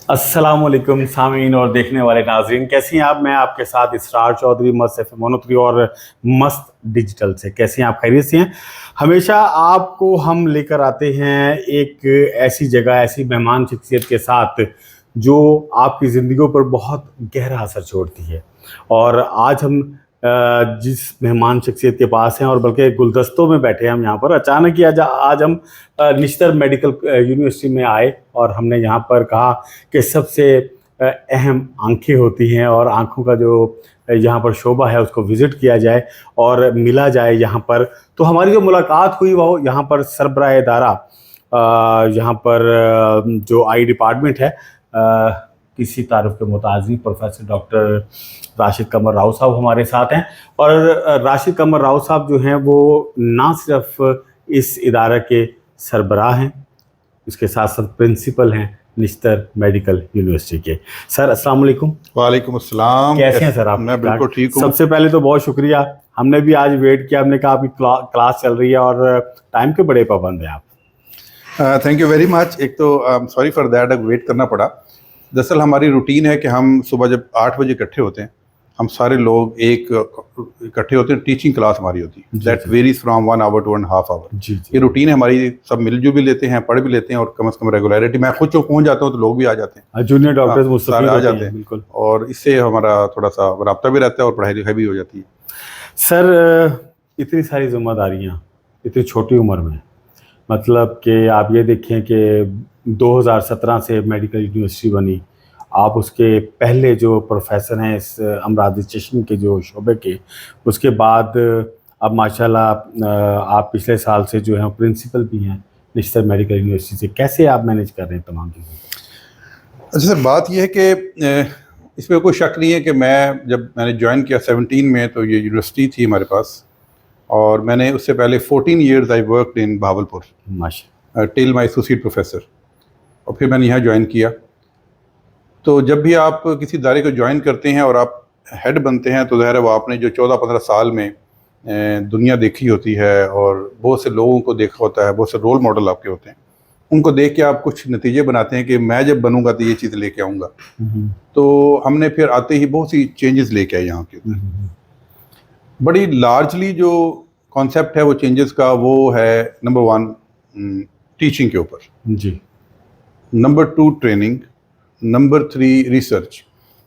अस्सलामुअलैकुम सामीन और देखने वाले नाजरीन, कैसी हैं आप। मैं आपके साथ इसरार चौधरी मस्त FM 103 और मस्त डिजिटल से। कैसी हैं आप, खैरियत से हैं। हमेशा आपको हम लेकर आते हैं एक ऐसी जगह, ऐसी मेहमान शख्सियत के साथ जो आपकी ज़िंदगियों पर बहुत गहरा असर छोड़ती है। और आज हम जिस मेहमान शख्सियत के पास हैं, और बल्कि गुलदस्तों में बैठे हैं हम यहाँ पर, अचानक ही आज हम निश्तर मेडिकल यूनिवर्सिटी में आए और हमने यहाँ पर कहा कि सबसे अहम आंखें होती हैं और आंखों का जो यहाँ पर शोबा है उसको विज़िट किया जाए और मिला जाए यहाँ पर। तो हमारी जो मुलाकात हुई वो यहाँ पर सरबराह इदारा यहाँ पर जो आई डिपार्टमेंट है, किसी तारुफ के मुताज़ी प्रोफेसर डॉक्टर राशिद कमर राव साहब हमारे साथ हैं। और राशिद कमर राव साहब जो हैं वो ना सिर्फ इस इदारे के सरबराह हैं, इसके साथ साथ प्रिंसिपल हैं निश्तर मेडिकल यूनिवर्सिटी के। सर अस्सलाम वालेकुम। वालेकुम अस्सलाम। कैसे हैं सर आप? मैं बिल्कुल ठीक हूँ। सबसे पहले तो बहुत शुक्रिया, हमने भी आज वेट किया, हमने कहा आपकी क्लास चल रही है और टाइम के बड़े पाबंद हैं आप। Thank you very much. एक तो सॉरी फॉर दैट, वेट करना पड़ा। दरअसल हमारी रूटीन है कि हम सुबह जब 8 बजे इकट्ठे होते हैं, हम सारे लोग एक इकट्ठे होते हैं, टीचिंग क्लास हमारी होती है। That varies from 1 hour to 1.5 hour. ये रूटीन है हमारी, सब मिलजुल भी लेते हैं, पढ़ भी लेते हैं, और कम से कम रेगुलरिटी। मैं खुद जो पहुंच जाता हूँ तो लोग भी आ जाते हैं, जूनियर डॉक्टर्स सारे आ जाते हैं बिल्कुल, और इससे हमारा थोड़ा सा राब्ता भी रहता है और पढ़ाई लिखाई भी हो जाती है। सर इतनी सारी जिम्मेदारियाँ इतनी छोटी उम्र में, मतलब कि आप ये देखें कि 2017 से मेडिकल यूनिवर्सिटी बनी, आप उसके पहले जो प्रोफेसर हैं इस अमराज चश्म के जो शोबे के, उसके बाद अब माशाल्लाह आप पिछले साल से जो हैं प्रिंसिपल भी हैं निश्तर मेडिकल यूनिवर्सिटी से। कैसे आप मैनेज कर रहे हैं तमाम चीज़ें? अच्छा सर, बात यह है कि इसमें कोई शक नहीं है कि मैंने ज्वाइन किया 17 में, तो ये यूनिवर्सिटी थी हमारे पास, और मैंने उससे पहले 14 years I worked in Bahawalpur माशा टिल माई एसोसिएट प्रोफेसर, और फिर मैंने यहाँ ज्वाइन किया। तो जब भी आप किसी इदारे को ज्वाइन करते हैं और आप हेड बनते हैं, तो ज़ाहिर है वो आपने जो 14-15 साल में दुनिया देखी होती है और बहुत से लोगों को देखा होता है, बहुत से रोल मॉडल आपके होते हैं, उनको देख के आप कुछ नतीजे बनाते हैं कि मैं जब बनूंगा तो ये चीज़ लेके आऊँगा। तो हमने फिर आते ही बहुत सी चेंजेस लेके आए यहाँ के ऊपर। बड़ी लार्जली जो कॉन्सेप्ट है वो चेंजेस का, वो है नंबर 1 टीचिंग के ऊपर जी, नंबर 2 ट्रेनिंग, नंबर 3 रिसर्च।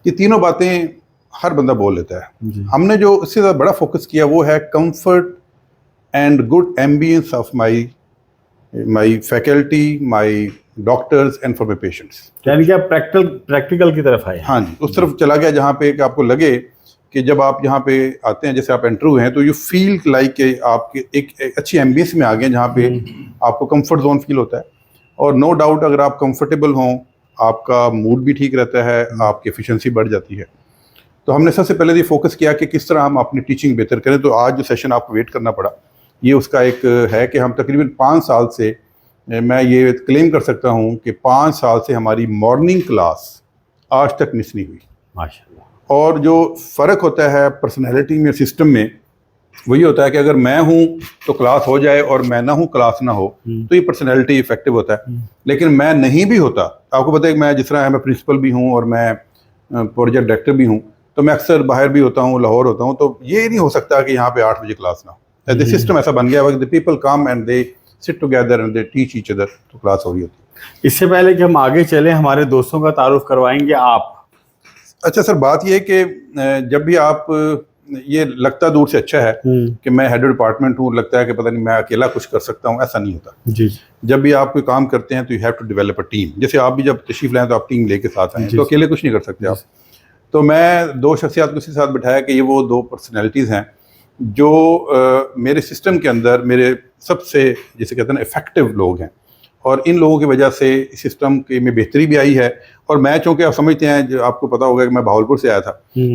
ये तीनों बातें हर बंदा बोल लेता है। हमने जो इससे ज़्यादा बड़ा फोकस किया वो है comfort and good ambience of my faculty, my doctors and for my patients. यानी कि आप प्रैक्टिकल की तरफ आए। हाँ जी, उस तरफ चला गया जहाँ पे कि आपको लगे कि जब आप यहाँ पे आते हैं, जैसे आप एंटर हुए हैं, तो यू फील लाइक कि आपके एक अच्छी एम्बियंस में आ गए जहाँ पे आपको कंफर्ट जोन फील होता है। और नो डाउट अगर आप कंफर्टेबल हों, आपका मूड भी ठीक रहता है, आपकी एफिशिएंसी बढ़ जाती है। तो हमने सबसे पहले ये फोकस किया कि किस तरह हम अपनी टीचिंग बेहतर करें। तो आज जो सेशन आपको वेट करना पड़ा, ये उसका एक है कि हम तकरीबन 5 साल से, मैं ये क्लेम कर सकता हूँ कि 5 साल से हमारी मॉर्निंग क्लास आज तक मिस नहीं हुई माशाल्लाह। और जो फ़र्क होता है पर्सनैलिटी में, सिस्टम में, वही होता है कि अगर मैं हूँ तो क्लास हो जाए और मैं ना हूँ क्लास ना हो, तो ये पर्सनैलिटी इफेक्टिव होता है। लेकिन मैं नहीं भी होता, आपको पता है कि मैं जिस तरह है, मैं प्रिंसिपल भी हूँ और मैं प्रोजेक्ट डायरेक्टर भी हूँ, तो मैं अक्सर बाहर भी होता हूँ, लाहौर होता हूँ, तो ये नहीं हो सकता कि यहाँ पे 8 बजे क्लास ना हो। द सिस्टम ऐसा बन गया है कि the people come and they sit together and they teach each other, तो क्लास हो रही होती है। इससे पहले कि हम आगे चलें, हमारे दोस्तों का तारुफ करवाएंगे आप। अच्छा सर, बात ये है कि जब भी आप, ये लगता दूर से अच्छा है कि मैं हेड डिपार्टमेंट हूँ, लगता है कि पता नहीं मैं अकेला कुछ कर सकता हूँ, ऐसा नहीं होता जी। जब भी आप कोई काम करते हैं तो you have to develop a team. जैसे आप भी जब तशरीफ लाएं तो आप टीम लेके साथ आएँ, तो अकेले कुछ नहीं कर सकते आप। तो मैं 2 शख्सियात को इसी साथ बिठाया कि ये वो 2 पर्सनैलिटीज़ हैं जो मेरे सिस्टम के अंदर मेरे सबसे, जैसे कहते हैं ना, इफेक्टिव लोग हैं, और इन लोगों की वजह से सिस्टम के में बेहतरी भी आई है। और मैं, चूँकि आप समझते हैं, जो आपको पता होगा कि मैं भावलपुर से आया था,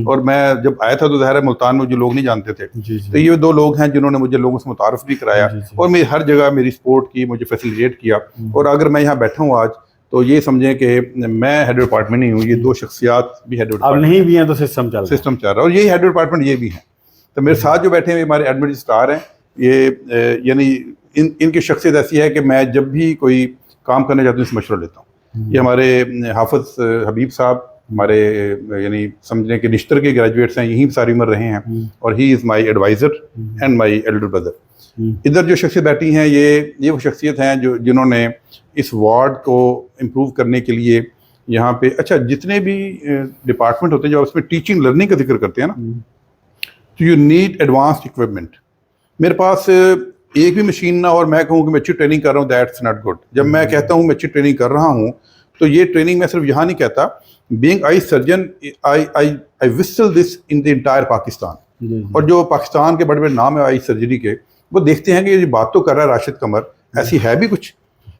और मैं जब आया था तो ज़ाहिर है मुल्तान में जो लोग नहीं जानते थे, तो ये 2 लोग हैं जिन्होंने मुझे लोगों से मुतारफ़ भी कराया और मेरी हर जगह मेरी सपोर्ट की, मुझे फैसिलिटेट किया। और अगर मैं यहाँ बैठा हूँ आज, तो ये समझें कि मैं हेड डिपार्टमेंट नहीं हूँ, ये 2 शख्सियात भी हेड डिपार्टमेंट नहीं भी हैं, तो सिस्टम चल रहा है, और यही हेड डिपार्टमेंट ये भी हैं। तो मेरे साथ जो बैठे हुए हमारे एडमिन स्टार हैं, ये यानी इनकी शख्सियत ऐसी है कि मैं जब भी कोई काम करने जाता हूँ, मशवरा लेता हूँ। ये हमारे हाफिज हबीब साहब हमारे यानी समझने के निश्तर के ग्रेजुएट्स हैं, यहीं सारी उम्र रहे हैं और he is my advisor and my elder brother. इधर जो शख्सियत बैठी हैं ये वो शख्सियत हैं जो जिन्होंने इस वार्ड को इम्प्रूव करने के लिए यहाँ पे अच्छा जितने भी डिपार्टमेंट होते हैं जो उसमें टीचिंग लर्निंग का जिक्र करते हैं ना, तो यू नीड एडवांस्ड इक्विपमेंट। मेरे पास एक भी मशीन ना और मैं कहूँ कि मैं अच्छी ट्रेनिंग कर रहा हूँ, दैट्स नॉट गुड। जब मैं कहता हूँ मैं अच्छी ट्रेनिंग कर रहा हूँ तो ये ट्रेनिंग मैं सिर्फ यहाँ नहीं कहता, being eye surgeon I whistle this in the entire Pakistan. और जो पाकिस्तान के बड़े बड़े नाम है आई सर्जरी के, वो देखते हैं कि ये बात तो कर रहा है राशिद कमर, ऐसी है भी कुछ,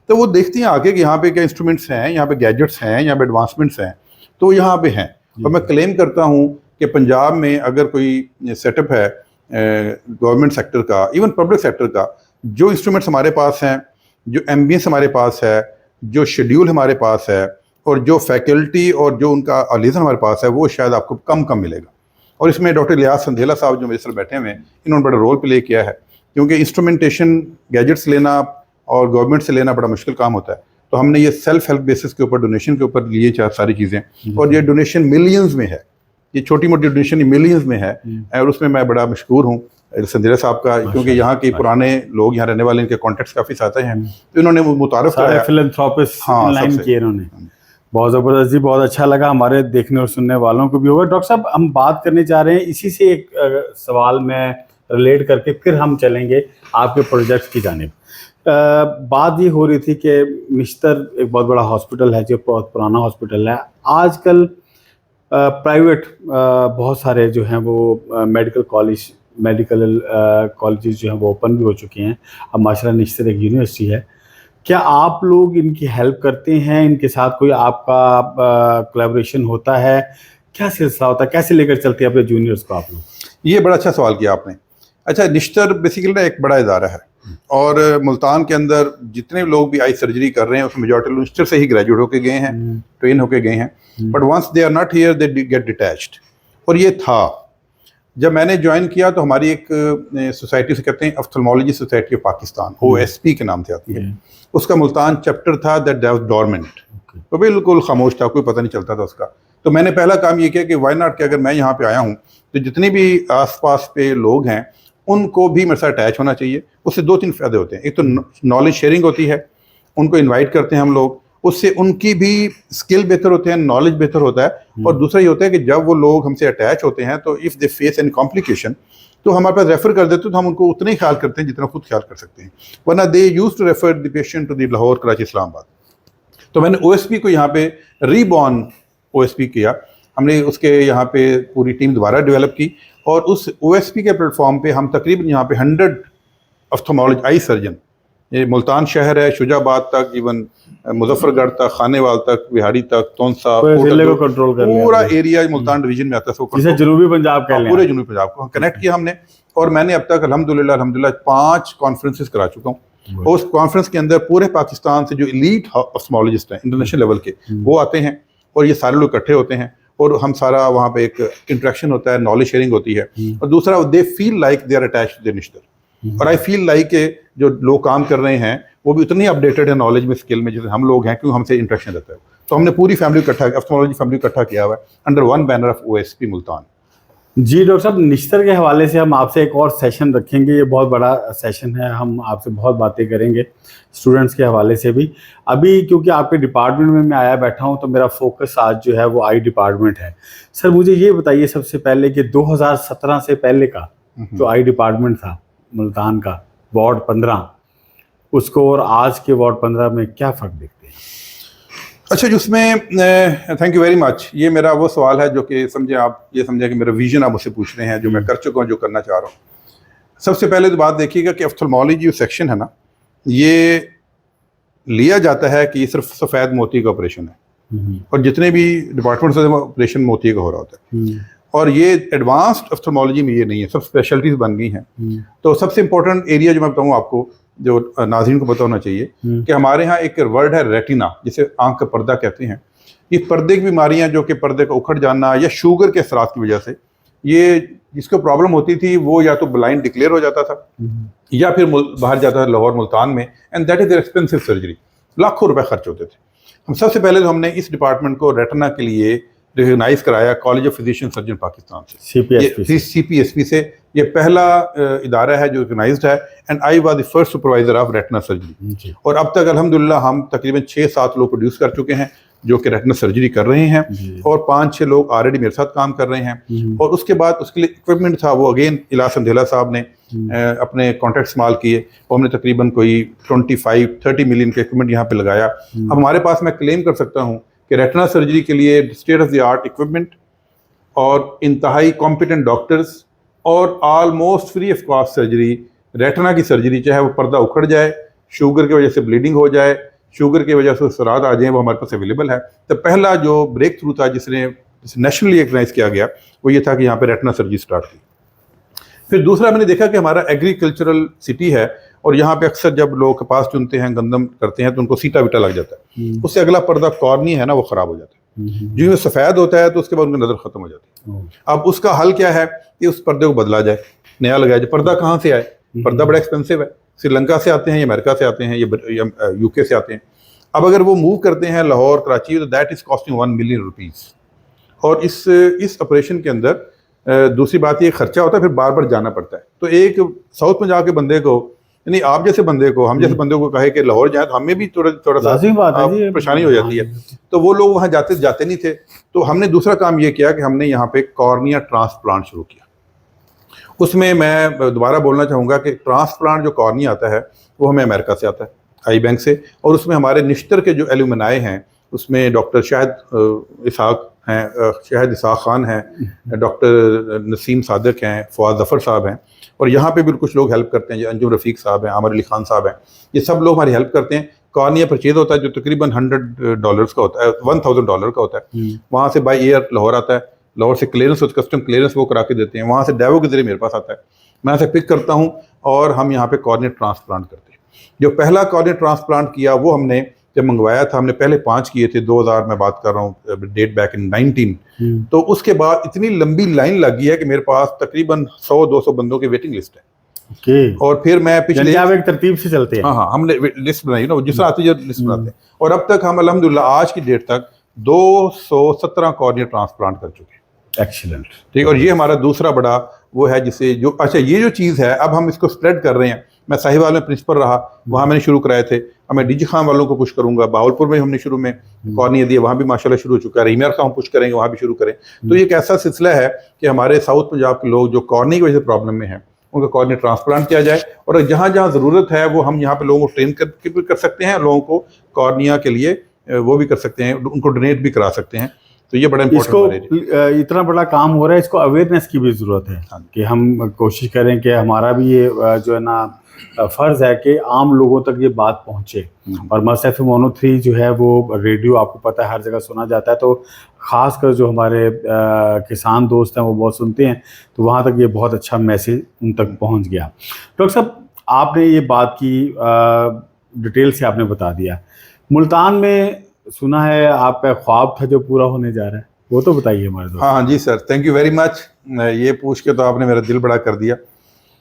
तो वो देखते हैं आके कि यहाँ पे क्या इंस्ट्रूमेंट्स हैं, यहाँ पे गैजेट्स हैं, यहाँ पे एडवांसमेंट्स हैं, तो यहाँ पे हैं। और मैं क्लेम करता हूँ कि पंजाब में अगर कोई सेटअप है गवर्नमेंट सेक्टर का, इवन पब्लिक सेक्टर का, जो इंस्ट्रूमेंट्स हमारे पास हैं, जो एम्बियंस हमारे पास है, जो शेड्यूल हमारे पास है और जो फैकल्टी और जो उनका अलीजन हमारे पास है, वो शायद आपको कम मिलेगा। और इसमें डॉक्टर लियास संधेला साहब जो मेरे साथ बैठे हुए हैं, इन्होंने बड़ा रोल प्ले किया है, क्योंकि इंस्ट्रूमेंटेशन गैजेट्स लेना और गवर्नमेंट से लेना बड़ा मुश्किल काम होता है। तो हमने ये सेल्फ हेल्प बेसिस के ऊपर डोनेशन के ऊपर लिए सारी चीज़ें, और ये डोनेशन मिलियंस में है, ये छोटी मोटी डोनेशन मिलियंस में है। और उसमें मैं बड़ा मशहूर हूँ संधेला साहब का, क्योंकि यहाँ के पुराने लोग यहाँ रहने वाले, इनके कॉन्टेक्ट्स काफ़ी आते हैं, तो इन्होंने मुतारफ कराया, फिलैंथ्रोपिस्ट हाँ, लाइन किए इन्होंने। बहुत ज़बरदस्त जी, बहुत अच्छा लगा, हमारे देखने और सुनने वालों को भी होगा। डॉक्टर साहब हम बात करने जा रहे हैं इसी से एक सवाल में रिलेट करके फिर हम चलेंगे आपके प्रोजेक्ट की जानिब। बात ये हो रही थी कि मिश्तर एक बहुत बड़ा हॉस्पिटल है, जो बहुत पुराना हॉस्पिटल है। आजकल प्राइवेट बहुत सारे जो हैं वो मेडिकल कॉलेजेस जो हैं वो ओपन भी हो चुके हैं। अब माशाल्लाह निश्चित एक यूनिवर्सिटी है। क्या आप लोग इनकी हेल्प करते हैं, इनके साथ कोई आपका कोलैबोरेशन होता है, क्या सिलसिला होता है, कैसे लेकर चलते हैं अपने जूनियर्स को आप लोग? ये बड़ा अच्छा सवाल किया आपने। अच्छा, निश्तर बेसिकली ना एक बड़ा इदारा है, और मुल्तान के अंदर जितने लोग भी आई सर्जरी कर रहे हैं उसमें मेजॉरिटी लोग निश्तर से ही ग्रेजुएट होके गए हैं, ट्रेन होके गए हैं, but once they are not here they get detached. और ये था जब मैंने ज्वाइन किया तो हमारी एक सोसाइटी से कहते हैं ophthalmology society of Pakistan, OSP के नाम से आती है, उसका मुल्तान चैप्टर था, दैट वाज डोरमेंट, तो बिल्कुल खामोश था, कोई पता नहीं चलता था उसका। तो मैंने पहला काम ये किया कि वाई नॉट कि अगर मैं यहाँ पे आया हूँ तो जितने भी आसपास पे लोग हैं उनको भी मेरे साथ अटैच होना चाहिए। उससे 2-3 फ़ायदे होते हैं। एक तो नॉलेज शेयरिंग होती है, उनको इनवाइट करते हैं हम लोग, उससे उनकी भी स्किल बेहतर होते हैं, नॉलेज बेहतर होता है। और दूसरा ये होता है कि जब वो लोग हमसे अटैच होते हैं तो if they face any complication तो हमारे पास रेफ़र कर देते हैं, तो हम उनको उतना ही ख्याल करते हैं जितना खुद ख्याल कर सकते हैं, वरना they use to refer the patient to the Lahore, Karachi, Islamabad. तो मैंने OSP को यहाँ पे रीबॉर्न OSP किया, हमने उसके यहाँ पे पूरी टीम दोबारा डेवलप की, और उस OSP के प्लेटफॉर्म पे हम तकरीबन यहाँ पे 100 ऑफ्थल्मोलॉजी आई सर्जन, ये मुल्तान शहर है, शुजाबाद तक, इवन मुजफ्फरगढ़ तक, खानेवाल तक, बिहारी तक, तौंसा, पूरा एरिया मुल्तान डिवीजन में आता है, जिसे जनूबी पंजाब कह लें, पूरे जनूबी पंजाब को कनेक्ट किया हमने। और मैंने अब तक अल्हम्दुलिल्लाह 5 कॉन्फ्रेंसेस करा चुका हूँ। और उस कॉन्फ्रेंस के अंदर पूरे पाकिस्तान से जो एलीट ऑफ्थल्मोलॉजिस्ट हैं इंटरनेशनल लेवल के, वो आते हैं, और ये सारे लोग इकट्ठे होते हैं, और हम सारा वहाँ पे एक इंटरेक्शन होता है, नॉलेज शेयरिंग होती है। और दूसरा, they feel like they are attached to the Nishtar, और आई फील लाइक के जो लोग काम कर रहे हैं वो भी उतनी अपडेटेड है नॉलेज में, स्किल में, जैसे हम लोग हैं, क्योंकि हमसे इंटरेक्शन रहता है। तो हमने पूरी फैमिली इकट्ठा, ऑफ्थल्मोलॉजी फैमिली इकट्ठा किया हुआ है under one banner of OSP Multan. जी डॉक्टर साहब, निश्तर के हवाले से हम आपसे एक और सेशन रखेंगे, ये बहुत बड़ा सेशन है, हम आपसे बहुत बातें करेंगे स्टूडेंट्स के हवाले से भी। अभी क्योंकि आपके डिपार्टमेंट में मैं आया बैठा हूँ तो मेरा फोकस आज जो है वो आई डिपार्टमेंट है। सर मुझे ये बताइए सबसे पहले कि 2017 से पहले का जो आई डिपार्टमेंट था मुल्तान का, वार्ड 15, उसको और आज के वार्ड 15 में क्या फ़र्क देखते हैं? अच्छा, जिसमें थैंक यू वेरी मच, ये मेरा वो सवाल है जो कि समझे आप, ये समझे कि मेरा विजन आप मुझसे पूछ रहे हैं, जो मैं कर चुका हूँ, जो करना चाह रहा हूँ। सबसे पहले तो बात देखिएगा कि ऑफ्थल्मोलॉजी सेक्शन है ना, ये लिया जाता है कि ये सिर्फ सफ़ेद मोती का ऑपरेशन है, और जितने भी डिपार्टमेंट से ऑपरेशन मोती का हो रहा होता है, और ये एडवांस्ड ऑफ्थल्मोलॉजी में ये नहीं है, सब स्पेशलिटीज़ बन गई हैं। तो सबसे इंपॉर्टेंट एरिया जो मैं बताऊँ आपको, जो नाज़रीन को पता होना चाहिए, कि हमारे यहाँ एक वर्ड है रेटिना, जिसे आंख का पर्दा कहते हैं। ये पर्दे की बीमारियाँ, जो कि पर्दे का उखड़ जाना या शुगर के असरात की वजह से, ये जिसको प्रॉब्लम होती थी वो या तो ब्लाइंड डिक्लेयर हो जाता था, या फिर बाहर जाता था लाहौर मुल्तान में, and that is expensive surgery, लाखों रुपए खर्च होते थे। हम सबसे पहले तो हमने इस डिपार्टमेंट को रेटिना के लिए रिकॉग्नाइज कराया college of physician surgeon Pakistan से, CPSP से। ये पहला इदारा है जो रिकॉग्नाइज्ड है, and I was the first supervisor of retina surgery. और अब तक अल्हम्दुलिल्लाह हम तकरीबन 6-7 लोग प्रोड्यूस कर चुके हैं जो कि रेटिना सर्जरी कर रहे हैं, और 5-6 लोग ऑलरेडी मेरे साथ काम कर रहे हैं। और उसके बाद उसके लिए इक्विपमेंट था, वो अगेन इलाज संधेला साहब ने अपने कॉन्ट्रैक्ट इस्तेमाल किए, वो हमने तकरीबन कोई 25-30 मिलियन का इक्विपमेंट यहाँ पे लगाया। अब हमारे पास मैं क्लेम कर सकता हूँ कि रेटिना सर्जरी के लिए state of the art equipment और इंतहाई कॉम्पिटेंट डॉक्टर्स और almost free of cost surgery, retina की सर्जरी, चाहे वो पर्दा उखड़ जाए, शुगर की वजह से ब्लीडिंग हो जाए, शुगर की वजह से सराद आ जाए, वो हमारे पास अवेलेबल है। तो पहला जो ब्रेक थ्रू था जिसे नेशनली रिकॉग्नाइज किया गया वो ये था कि यहाँ पे रेटिना सर्जरी स्टार्ट की। फिर दूसरा मैंने देखा कि हमारा एग्रीकल्चरल सिटी है, और यहाँ पे अक्सर जब लोग कपास चुनते हैं, गंदम करते हैं, तो उनको सीटा विटा लग जाता है, उससे अगला पर्दा कॉर्नी है ना वो खराब हो जाता है। जो ये सफ़ेद होता है तो उसके बाद उनकी नज़र खत्म हो जाती है। अब उसका हल क्या है कि उस पर्दे को बदला जाए, नया लगाया जाए। पर्दा कहाँ से आए? पर्दा बड़ा एक्सपेंसिव है, श्रीलंका से आते हैं, या अमेरिका से आते हैं, या UK से आते हैं। अब अगर वो मूव करते हैं लाहौर, कराची, तो that is costing 1 million rupees. और इस ऑपरेशन के अंदर दूसरी बात ये खर्चा होता है, फिर बार बार जाना पड़ता है। तो एक साउथ पंजाब के बंदे को, यानी आप जैसे बंदे को, हम जैसे बंदे को कहे कि लाहौर जाए, तो हमें भी थोड़ा सा परेशानी हो जाती है। तो वो लोग वहाँ जाते नहीं थे। तो हमने दूसरा काम ये किया कि हमने यहाँ पे कॉर्निया ट्रांसप्लांट शुरू किया। उसमें मैं दोबारा बोलना चाहूँगा कि ट्रांसप्लांट जो कॉर्निया आता है वो हमें अमेरिका से आता है, आई बैंक से। और उसमें हमारे निश्तर के जो एलुमनाई हैं, उसमें डॉक्टर शाहिद इसाक खान हैं, डॉक्टर नसीम सादिक हैं, फवाद जफ़र साहब हैं, और यहाँ पे भी कुछ लोग हेल्प करते हैं, अंजुम रफ़ीक साहब हैं, आमिर अली खान साहब हैं। ये सब लोग हमारी हेल्प करते हैं। कॉर्निया परचेज होता है जो तकरीबन $100 का होता है, $1000 का होता है। वहाँ से बाई एयर लाहौर आता है, लाहौर से क्लियरेंस होता है, कस्टम क्लियरेंस वो करा के देते हैं, वहाँ से डेवो के जरिए मेरे पास आता है, मैं यहाँ से पिक करता हूँ, और हम यहाँ पे कॉर्निया ट्रांसप्लांट करते हैं। जो पहला कॉर्निया ट्रांसप्लांट किया वो हमने जब मंगवाया था, हमने पहले 5 किए थे, 2000 में बात कर रहा हूँ, डेट बैक इन 19। तो उसके बाद इतनी लंबी लाइन लगी है कि मेरे पास तकरीबन 100-200 बंदों की वेटिंग लिस्ट है। और फिर मैं पिछले आप एक तरतीब से चलते हैं। हाँ, हमने लिस्ट बनाई ना, जिस आती है लिस्ट बनाते हैं। और अब तक हम अल्हम्दुलिल्लाह आज की डेट तक 217 कॉर्निया ट्रांसप्लांट कर चुके हैं। एक्सीलेंट, ठीक। और ये हमारा दूसरा बड़ा वो है जिसे जो, अच्छा ये जो चीज़ है अब हम इसको स्प्रेड कर रहे हैं। मैं साहिवाल में प्रिंसिपल रहा, वहाँ मैंने शुरू कराए थे। अब मैं डीजी खान वालों को पुश करूंगा, बावलपुर में हमने शुरू में कॉर्निया दिया, वहाँ भी माशाल्लाह शुरू हो चुका है। रीमियर का हम पुश करेंगे, वहाँ भी शुरू करें। तो ये एक ऐसा सिलसिला है कि हमारे साउथ पंजाब के लोग जो कॉर्निया की वजह से प्रॉब्लम में हैं, उनका कॉर्निया ट्रांसप्लांट किया जाए, और जहाँ जहाँ ज़रूरत है वो हम यहाँ पे लोगों को ट्रेन करके भी कर सकते हैं, लोगों को कॉर्निया के लिए वो भी कर सकते हैं, उनको डोनेट भी करा सकते हैं। तो ये बड़ा इम्पोर्टेंट, इतना बड़ा काम हो रहा है, इसको अवेयरनेस की भी ज़रूरत है कि हम कोशिश करें कि हमारा भी ये जो है ना फ़र्ज़ है कि आम लोगों तक ये बात पहुँचे। और मस्त FM 103 जो है वो रेडियो, आपको पता है, हर जगह सुना जाता है। तो ख़ासकर जो हमारे किसान दोस्त हैं वो बहुत सुनते हैं, तो वहाँ तक ये बहुत अच्छा मैसेज उन तक पहुँच गया। डॉक्टर साहब, आपने ये बात की डिटेल से आपने बता दिया। मुल्तान में सुना है आपका ख्वाब था जो पूरा होने जा रहा है, वो तो बताइए हमारे दोस्त। हाँ जी sir, thank you very much. ये पूछ के तो आपने मेरा दिल बड़ा कर दिया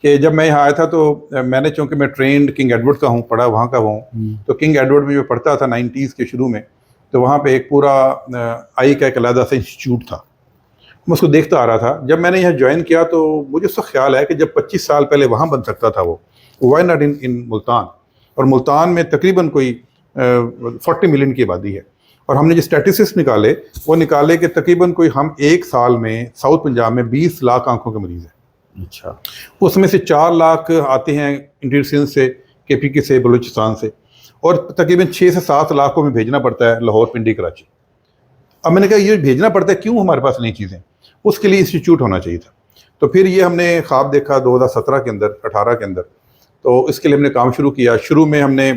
कि जब मैं यहाँ आया था तो मैंने, चूँकि मैं ट्रेंड किंग एडवर्ड का हूँ, पढ़ा वहाँ का हूँ, तो किंग एडवर्ड में जो पढ़ता था 90s के शुरू में, तो वहाँ पे एक पूरा आई का एक अलग सा इंस्टीट्यूट था, मैं उसको देखता आ रहा था। जब मैंने यहाँ ज्वाइन किया तो मुझे उसका ख्याल है कि जब 25 साल पहले वहाँ बन सकता था वो, वाई नॉट इन मुल्तान। और मुल्तान में तकरीबन कोई 40 मिलियन की आबादी है, और हमने जो स्टैटिस्टिक्स निकाले वो निकाले कि तकरीबन कोई हम एक साल में साउथ पंजाब में 20 लाख आंखों के मरीज़ हैं। अच्छा। उसमें से 4 लाख आते हैं इंटीरियर सिंध से, KPK से, बलूचिस्तान से, और तकरीबन 6 से 7 लाख को हमें भेजना पड़ता है लाहौर, पिंडी, कराची। अब मैंने कहा ये भेजना पड़ता है क्यों, हमारे पास नई चीज़ें, उसके लिए इंस्टीट्यूट होना चाहिए था। तो फिर ये हमने ख्वाब देखा 2017 के अंदर, 18 के अंदर, तो इसके लिए हमने काम शुरू किया। शुरू में हमने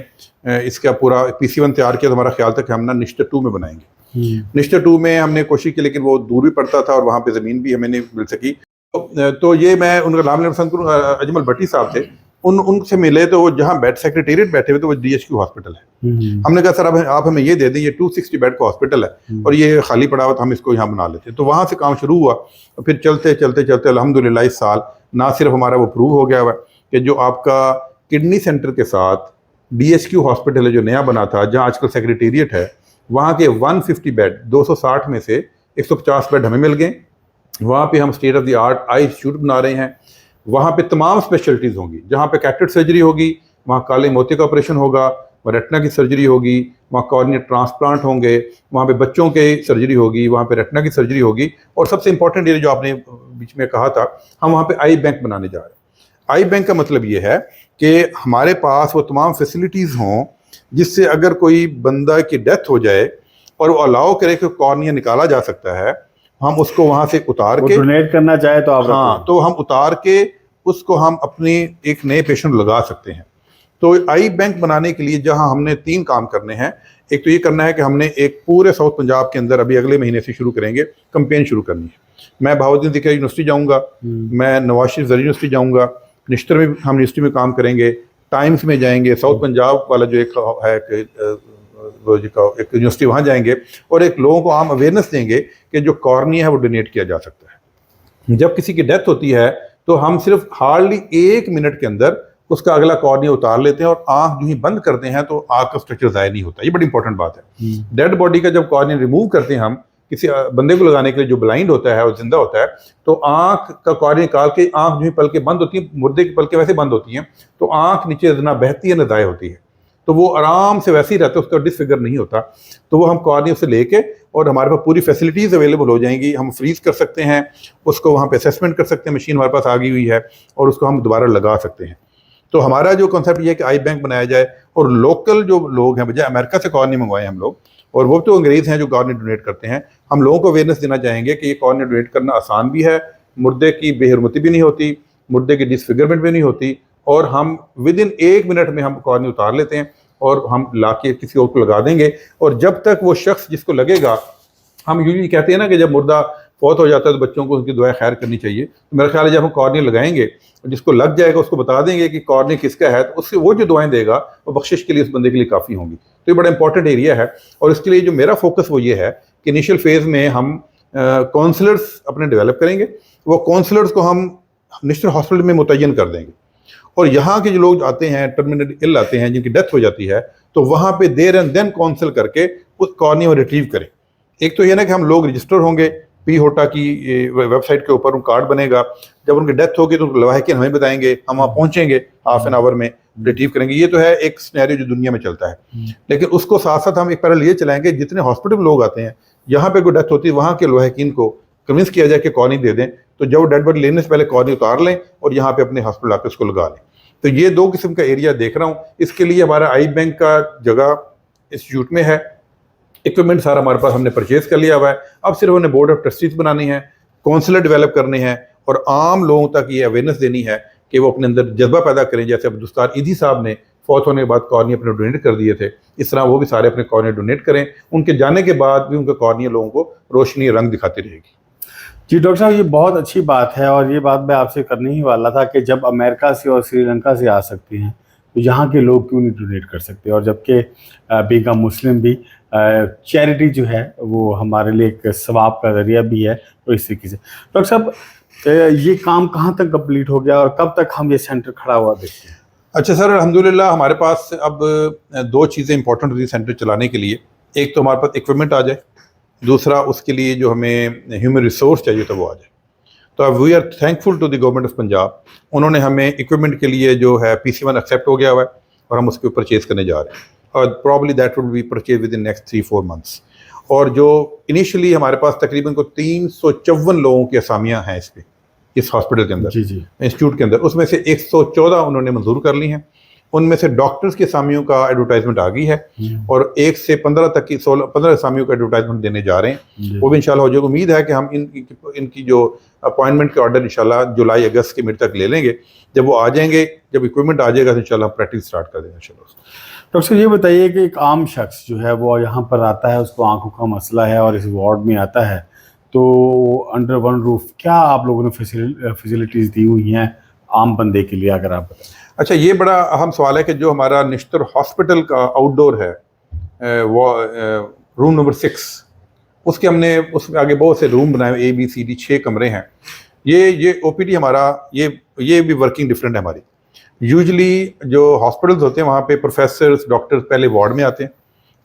इसका पूरा PC1 तैयार किया, तो हमारा ख्याल था कि हम ना निश्तर 2 में बनाएंगे। निश्तर 2 में हमने कोशिश की, लेकिन वो दूर भी पड़ता था और वहाँ पे ज़मीन भी हमें नहीं मिल सकी। तो ये मैं उनका नाम लेना पसंद करूँ, अजमल भट्टी साहब थे, उनसे मिले, तो वो जहाँ बेड सेक्रेटेरिएट बैठे हुए, तो वो DHQ हॉस्पिटल है। हमने कहा सर अब आप हमें ये दे दें, ये 260 बेड का हॉस्पिटल है और ये खाली पड़ा हुआ, तो हम इसको यहाँ बना लेते हैं। तो वहाँ से काम शुरू हुआ, और फिर चलते चलते चलते अल्हम्दुलिल्लाह इस साल ना सिर्फ हमारा वो प्रूव हो गया हुआ कि जो आपका किडनी सेंटर के साथ DHQ हॉस्पिटल है जो नया बना था, जहाँ आजकल सेक्रेटेरिएट है, वहाँ के 150 बेड 260 में से 150 बेड हमें मिल गए। वहाँ पे हम state of the art I institute बना रहे हैं। वहाँ पे तमाम स्पेशलिटीज़ होंगी, जहाँ पे कैटेट सर्जरी होगी, वहाँ काले मोती का ऑपरेशन होगा, वहाँ रेटिना की सर्जरी होगी, वहाँ कॉर्निया ट्रांसप्लांट होंगे, वहाँ पे बच्चों के सर्जरी होगी, वहाँ पे रेटिना की सर्जरी होगी। और सबसे इंपॉर्टेंट ये जो आपने बीच में कहा था, हम वहाँ पे आई बैंक बनाने जा रहे हैं। आई बैंक का मतलब ये है कि हमारे पास वो तमाम फैसिलिटीज़ हों जिससे अगर कोई बंदा की डेथ हो जाए और वो अलाउ करे कि कॉर्निया निकाला जा सकता है, हम उसको वहाँ से उतार के डोनेट करना चाहे तो आप हाँ, तो हम उतार के उसको हम अपनी एक नए पेशेंट लगा सकते हैं। तो आई बैंक बनाने के लिए जहां हमने 3 काम करने हैं। एक तो ये करना है कि हमने एक पूरे साउथ पंजाब के अंदर अभी अगले महीने से शुरू करेंगे, कैंपेन शुरू करनी है। मैं बहाउद्दीन ज़िक्र यूनिवर्सिटी जाऊंगा, मैं नवाज शरीफ ज़री यूनिवर्सिटी जाऊंगा, निश्तर में हम यूनिवर्सिटी में काम करेंगे, टाइम्स में जाएंगे, साउथ पंजाब वाला जो एक है एक यूनिवर्सिटी वहाँ जाएंगे और एक लोगों को आम अवेयरनेस देंगे कि जो कॉर्निया है वो डोनेट किया जा सकता है। जब किसी की डेथ होती है तो हम सिर्फ हार्डली 1 मिनट के अंदर उसका अगला कॉर्निया उतार लेते हैं और आंख जो ही बंद करते हैं तो आंख का स्ट्रक्चर ज़ाया नहीं होता। ये बड़ी इंपॉर्टेंट बात है। डेड बॉडी का जब कॉर्निया रिमूव करते हैं हम किसी बंदे को लगाने के लिए जो ब्लाइंड होता है और जिंदा होता है, तो आंख का कॉर्निया निकाल के आंख जो ही पलकें बंद होती हैं, मुर्दे की पलकें वैसे बंद होती हैं, तो आंख नीचे ना बहती है ना ज़ाया होती है, तो वो आराम से वैसे ही रहता है, उसका डिसफिगर नहीं होता। तो वो हम कॉर्निया से लेके और हमारे पास पूरी फैसिलिटीज़ अवेलेबल हो जाएंगी। हम फ्रीज कर सकते हैं उसको, वहाँ पे असेसमेंट कर सकते हैं, मशीन हमारे पास आ गई हुई है और उसको हम दोबारा लगा सकते हैं। तो हमारा जो कॉन्सेप्ट ये है कि आई बैंक बनाया जाए और लोकल जो लोग हैं, बजाय अमेरिका से कॉर्निया मंगवाएं हम लोग, और वो तो अंग्रेज़ हैं जो कॉर्निया डोनेट करते हैं, हम लोगों को अवेयरनेस देना चाहेंगे कि ये कॉर्निया डोनेट करना आसान भी है, मुर्दे की बेहरमती भी नहीं होती, मुर्दे की डिसफिगरमेंट भी नहीं होती, और हम विद इन 1 मिनट में हम कॉर्निया उतार लेते हैं और हम ला के किसी और को लगा देंगे। और जब तक वो शख्स जिसको लगेगा, हम यूजुअली कहते हैं ना कि जब मुर्दा फौत हो जाता है तो बच्चों को उसकी दुआ खैर करनी चाहिए, तो मेरा ख्याल है जब हम कॉर्निया लगाएंगे और जिसको लग जाएगा उसको बता देंगे कि कॉर्निया किसका है, तो उससे वो जो दुआएं देगा वो बख्शिश के लिए उस बंदे के लिए काफ़ी होंगी। तो ये बड़ा इंपॉर्टेंट एरिया है और इसके लिए जो मेरा फोकस वो ये है कि इनिशियल फेज़ में हम काउंसलर्स अपने डेवलप करेंगे। वो काउंसलर्स को हम नेशनल हॉस्पिटल में मुतय्यन कर देंगे और यहाँ के जो लोग आते हैं टर्मिनेट इल आते हैं जिनकी डेथ हो जाती है, तो वहाँ पे देर एंड देन काउंसिल करके उस कॉर्निया को रिट्रीव करें। एक तो ये ना कि हम लोग रजिस्टर होंगे, पी होटा की वेबसाइट के ऊपर उन कार्ड बनेगा, जब उनकी डेथ होगी तो लवाहिकीन हमें बताएंगे, हम वहाँ पहुँचेंगे, हाफ एन आवर में रिट्रीव करेंगे। ये तो है एक सिनेरियो जो दुनिया में चलता है। लेकिन उसको साथ साथ हम एक पैरेलल ये चलाएंगे, जितने हॉस्पिटल में लोग आते हैं, यहाँ पे कोई डेथ होती है, वहाँ के लवाहिकीन को कन्विंस किया जाए कि कॉर्निया दे दें, तो जब डेड बॉडी लेने से पहले कॉर्निया उतार लें और यहाँ पे अपने हॉस्पिटल आकर उसको लगा लें। तो ये 2 किस्म का एरिया देख रहा हूँ। इसके लिए हमारा आई बैंक का जगह इंस्टीट्यूट में है, इक्विपमेंट सारा हमारे पास हमने परचेज कर लिया हुआ है। अब सिर्फ उन्हें बोर्ड ऑफ ट्रस्टीज बनानी है, काउंसलर डेवलप करने हैं और आम लोगों तक ये अवेयरनेस देनी है कि वो अपने अंदर जज्बा पैदा करें। जैसे अब दुस्तार ईदी साहब ने फौत होने के बाद कॉर्निया अपने डोनेट कर दिए थे, इस तरह वो भी सारे अपने कॉर्निया डोनेट करें। उनके जाने के बाद भी उनका कॉर्निया लोगों को रोशनी रंग दिखाती रहेगी। जी डॉक्टर साहब, ये बहुत अच्छी बात है और ये बात मैं आपसे करने ही वाला था कि जब अमेरिका से और श्रीलंका से आ सकती हैं तो यहाँ के लोग क्यों नहीं डोनेट कर सकते, और जबकि बीइंग अ मुस्लिम भी चैरिटी जो है वो हमारे लिए एक सवाब का जरिया भी है। तो इस तरीके से डॉक्टर साहब, ये काम कहाँ तक कंप्लीट हो गया और कब तक हम ये सेंटर खड़ा हुआ देखते हैं? अच्छा सर, अल्हम्दुलिल्लाह हमारे पास अब 2 चीज़ें इंपॉर्टेंट होती है सेंटर चलाने के लिए। एक तो हमारे पास इक्विपमेंट आ जाए, दूसरा उसके लिए जो हमें ह्यूमन रिसोर्स चाहिए तो वो आ जाए। तो अब we are thankful to the government of Punjab, उन्होंने हमें इक्विपमेंट के लिए जो है PC1 एक्सेप्ट हो गया हुआ है और हम उसको परचेज़ करने जा रहे हैं और probably that would be purchase with in next 3-4 months. और जो इनिशियली हमारे पास तकरीबन को 354 लोगों की असामियाँ हैं इस हॉस्पिटल के अंदर, जी इंस्टीट्यूट के अंदर, उसमें से 114 उन्होंने मंजूर कर ली हैं। उनमें से डॉक्टर्स की असामियों का एडवर्टाइजमेंट आ गई है और 1 से 15 तक की 15 असामियों का एडवर्टाइजमेंट देने जा रहे हैं। वो भी इंशाल्लाह हो जाएगा। उम्मीद है कि हम इनकी जो अपॉइंटमेंट के ऑर्डर इंशाल्लाह जुलाई अगस्त के मिड तक ले लेंगे। जब वो आ जाएंगे, जब इक्विपमेंट आ जाएगा तो इंशाल्लाह प्रैक्टिस स्टार्ट कर देंगे इंशाल्लाह। डॉक्टर साहब, ये बताइए कि एक आम शख्स जो है वो यहाँ पर आता है, उसको आंखों का मसला है और इस वार्ड में आता है, तो अंडर वन रूफ क्या आप लोगों ने फैसिलिटीज़ दी हुई हैं आम बंदे के लिए, अगर आप बताएं? अच्छा, ये बड़ा अहम सवाल है कि जो हमारा निश्तर हॉस्पिटल का आउटडोर है वो रूम नंबर 6, उसके हमने उसमें आगे बहुत से रूम बनाए, ABCD 6 कमरे हैं। ये OPD हमारा ये भी वर्किंग डिफरेंट है हमारी। यूजुअली जो हॉस्पिटल्स होते हैं वहाँ पे प्रोफेसर्स डॉक्टर्स पहले वार्ड में आते हैं,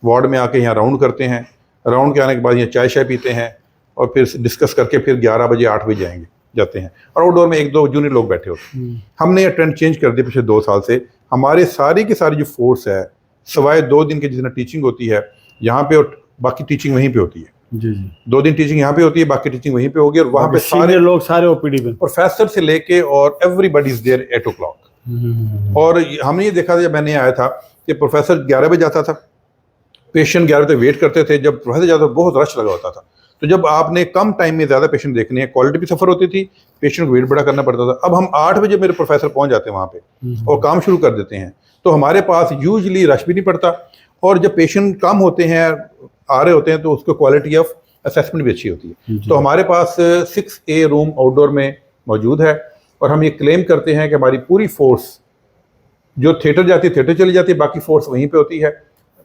वार्ड में आके यहाँ राउंड करते हैं, राउंड के आने के बाद यहाँ चाय शाय पीते हैं और फिर डिस्कस करके फिर 11 बजे 8 बजे जाते हैं और आउटडोर में 1-2 जूनियर लोग बैठे होते हैं। हमने ये ट्रेंड चेंज कर दिया पिछले 2 साल से। हमारे सारी की सारी जो फोर्स है, सवाए 2 दिन के जिस दिन टीचिंग होती है यहाँ पे, और बाकी टीचिंग वहीं पे होती है। जी जी, 2 दिन टीचिंग यहाँ पे होती है, बाकी टीचिंग वहीं पे होगी और वहाँ पे सारे लोग सारे ओपीडी में, प्रोफेसर से लेके और एवरीबडी इज देयर 8 o'clock। और हमने ये देखा था जब मैंने आया था कि प्रोफेसर 11 बजे जाता था, पेशेंट 11 बजे वेट करते थे, जब प्रोफेसर जाता था बहुत रश लगा होता था। तो जब आपने कम टाइम में ज़्यादा पेशेंट देखने हैं, क्वालिटी भी सफ़र होती थी, पेशेंट को वेट बड़ा करना पड़ता था। अब हम 8 बजे मेरे प्रोफेसर पहुंच जाते हैं वहाँ पे और काम शुरू कर देते हैं, तो हमारे पास यूजली रश भी नहीं पड़ता और जब पेशेंट कम होते हैं, आ रहे होते हैं, तो उसको क्वालिटी ऑफ असेसमेंट भी अच्छी होती है। तो हमारे पास 6A रूम आउटडोर में मौजूद है और हम ये क्लेम करते हैं कि हमारी पूरी फोर्स जो थिएटर जाती है थिएटर चली जाती है, बाकी फोर्स वहीं पे होती है।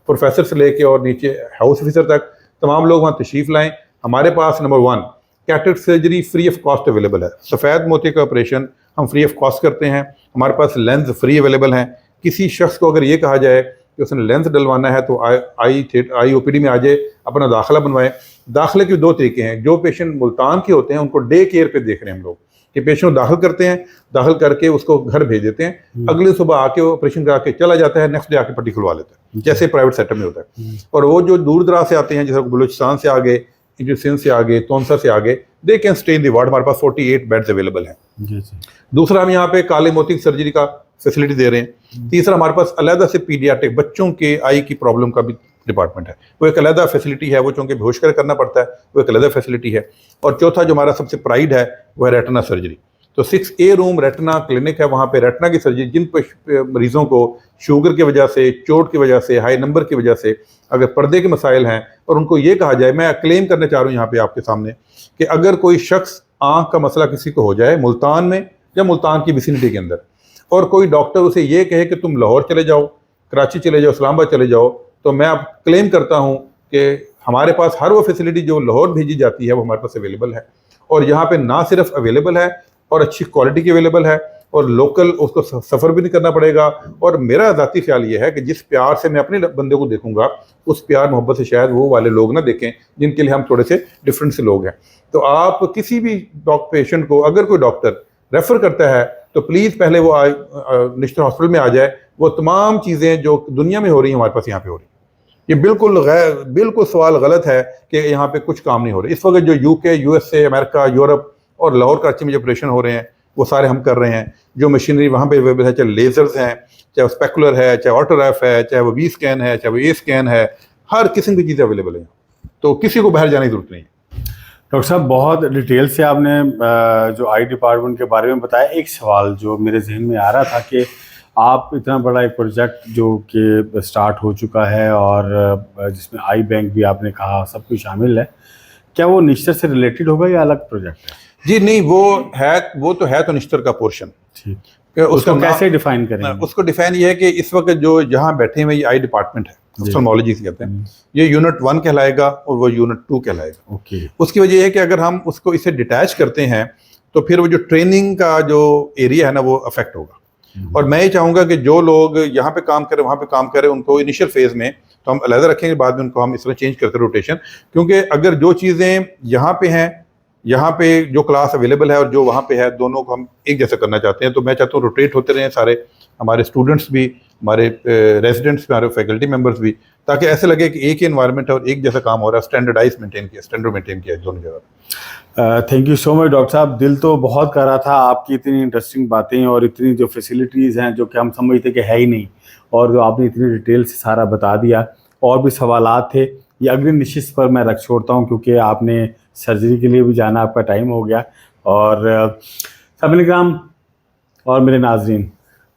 प्रोफेसर से लेके और नीचे हाउस ऑफिसर तक तमाम लोग वहाँ तशरीफ़ लाएँ। हमारे पास number 1 cataract surgery free of cost available है। सफ़ेद मोती का ऑपरेशन हम फ्री ऑफ कॉस्ट करते हैं। हमारे पास लेंस फ्री अवेलेबल हैं। किसी शख्स को अगर ये कहा जाए कि उसने लेंस डलवाना है तो आई OPD में आ जाए, अपना दाखिला बनवाएं। दाखिले के 2 तरीके हैं। जो पेशेंट मुल्तान के होते हैं उनको डे केयर पे देख रहे हैं हम लोग कि पेशेंट दाखिल करते हैं, दाखिल करके उसको घर भेज देते हैं, अगले सुबह आके वो ऑपरेशन करा के चला जाता है, नेक्स्ट डे आके पट्टी खुलवा लेता है, जैसे प्राइवेट सेक्टर में होता है। और वो जो दूर दराज से आते हैं, जैसे बलूचिस्तान से आ गए, सिंध से आ गए, तौंसा से आ गए, they can stay in the ward. हमारे पास 48 बेड्स अवेलेबल हैं। दूसरा, हम यहाँ पे काले मोती की सर्जरी का फैसिलिटी दे रहे हैं। तीसरा, हमारे पास अलहदा से पीडियाट्रिक बच्चों के आई की प्रॉब्लम का भी डिपार्टमेंट है, वो एक अलहदा फैसिलिटी है। वो चूँकि बेहोश कर करना पड़ता है, वो एक अलहदा फैसिलिटी है। और चौथा जो हमारा सबसे प्राइड है वो है रेटिना सर्जरी। तो 6A रूम रेटिना क्लिनिक है। वहाँ पे रेटिना की सर्जरी, जिन मरीजों को शुगर की वजह से, चोट की वजह से, हाई नंबर की वजह से अगर पर्दे के मसाइल हैं और उनको ये कहा जाए, मैं क्लेम करना चाह रहा हूँ यहाँ पे आपके सामने कि अगर कोई शख्स आँख का मसला किसी को हो जाए मुल्तान में या मुल्तान की विसिनिटी के अंदर, और कोई डॉक्टर उसे ये कहे कि तुम लाहौर चले जाओ, कराची चले जाओ, इस्लामाबाद चले जाओ, तो मैं अब क्लेम करता हूँ कि हमारे पास हर वो फैसिलिटी जो लाहौर भेजी जाती है वो हमारे पास अवेलेबल है। और यहाँ पे ना सिर्फ अवेलेबल है और अच्छी क्वालिटी की अवेलेबल है, और लोकल उसको सफ़र भी नहीं करना पड़ेगा। और मेरा ज़ाती ख्याल ये है कि जिस प्यार से मैं अपने बंदे को देखूंगा, उस प्यार मोहब्बत से शायद वो वाले लोग ना देखें जिनके लिए हम थोड़े से डिफरेंट से लोग हैं। तो आप किसी भी पेशेंट को अगर कोई डॉक्टर रेफ़र करता है तो प्लीज़ पहले वो निश्चित हॉस्पिटल में आ जाए। वो तमाम चीज़ें जो दुनिया में हो रही हैं हमारे पास यहाँ पे हो रही हैं। ये बिल्कुल सवाल गलत है कि यहाँ पे कुछ काम नहीं हो रहा। इस वक्त जो UK, USA, अमेरिका, यूरोप और लाहौर कराची में जो ऑपरेशन हो रहे हैं वो सारे हम कर रहे हैं। जो मशीनरी वहाँ पे अवेलेबल है, चाहे लेजर्स हैं, चाहे स्पेकुलर है, चाहे ऑटोग्राफ है, चाहे वो V स्कैन है, चाहे वो A स्कैन है, हर किस्म की चीज़ें अवेलेबल हैं। तो किसी को बाहर जाने की जरूरत नहीं है। डॉक्टर साहब, बहुत डिटेल से आपने जो आई डिपार्टमेंट के बारे में बताया। एक सवाल जो मेरे जहन में आ रहा था कि आप इतना बड़ा एक प्रोजेक्ट जो कि स्टार्ट हो चुका है और जिसमें आई बैंक भी आपने कहा सब कुछ शामिल है, क्या वो निश्तर से रिलेटेड होगा या अलग प्रोजेक्ट है? जी नहीं, वो तो है तो निश्तर का पोर्शन। ठीक, उसको कैसे डिफाइन करेंगे? उसको डिफाइन ये है कि इस वक्त जो जहाँ बैठे हुए ये आई डिपार्टमेंट है, ऑफ्थल्मोलॉजी से कहते हैं, ये यूनिट 1 कहलाएगा और वो यूनिट 2 कहलाएगा। ओके। उसकी वजह है कि अगर हम उसको इसे डिटैच करते हैं तो फिर वो जो ट्रेनिंग का जो एरिया है ना वो अफेक्ट होगा। और मैं ये चाहूँगा कि जो लोग यहाँ पे काम करें वहाँ पे काम करें, उनको इनिशियल फेज़ में तो हम अलग रखेंगे, बाद में उनको हम इस तरह चेंज करते रोटेशन। क्योंकि अगर जो चीज़ें यहाँ पे हैं, यहाँ पे जो क्लास अवेलेबल है और जो वहाँ पे है, दोनों को हम एक जैसा करना चाहते हैं। तो मैं चाहता हूँ रोटेट होते रहें सारे, हमारे स्टूडेंट्स भी, हमारे रेजिडेंट्स भी, हमारे फैकल्टी मेंबर्स भी, ताकि ऐसे लगे कि एक ही एनवायरनमेंट है और एक जैसा काम हो रहा है, स्टैंडर्ड मेंटेन किया दोनों जगह। Thank you so much doctor साहब। दिल तो बहुत कर रहा था आपकी इतनी इंटरेस्टिंग बातें और इतनी जो फैसिलिटीज़ हैं जो कि हम समझते कि है ही नहीं, और जो आपने इतनी डिटेल से सारा बता दिया। और भी सवालात थे, ये अगली निशिस्त पर मैं रख छोड़ता हूँ क्योंकि आपने सर्जरी के लिए भी जाना, आपका टाइम हो गया। और साहब और मेरे नाजरीन,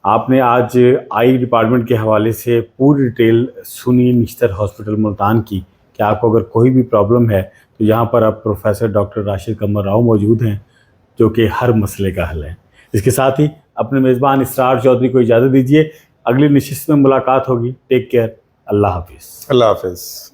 आपने आज आई डिपार्टमेंट के हवाले से पूरी डिटेल सुनी निश्तर हॉस्पिटल मुल्तान की कि आपको अगर कोई भी प्रॉब्लम है तो यहाँ पर अब प्रोफेसर डॉक्टर राशिद कमर राव मौजूद हैं जो कि हर मसले का हल है। इसके साथ ही अपने मेज़बान इसरार चौधरी को इजाज़त दीजिए। अगली निशिस्त में मुलाकात होगी। Take care. अल्लाह हाफिज़। अल्लाह हाफिज़।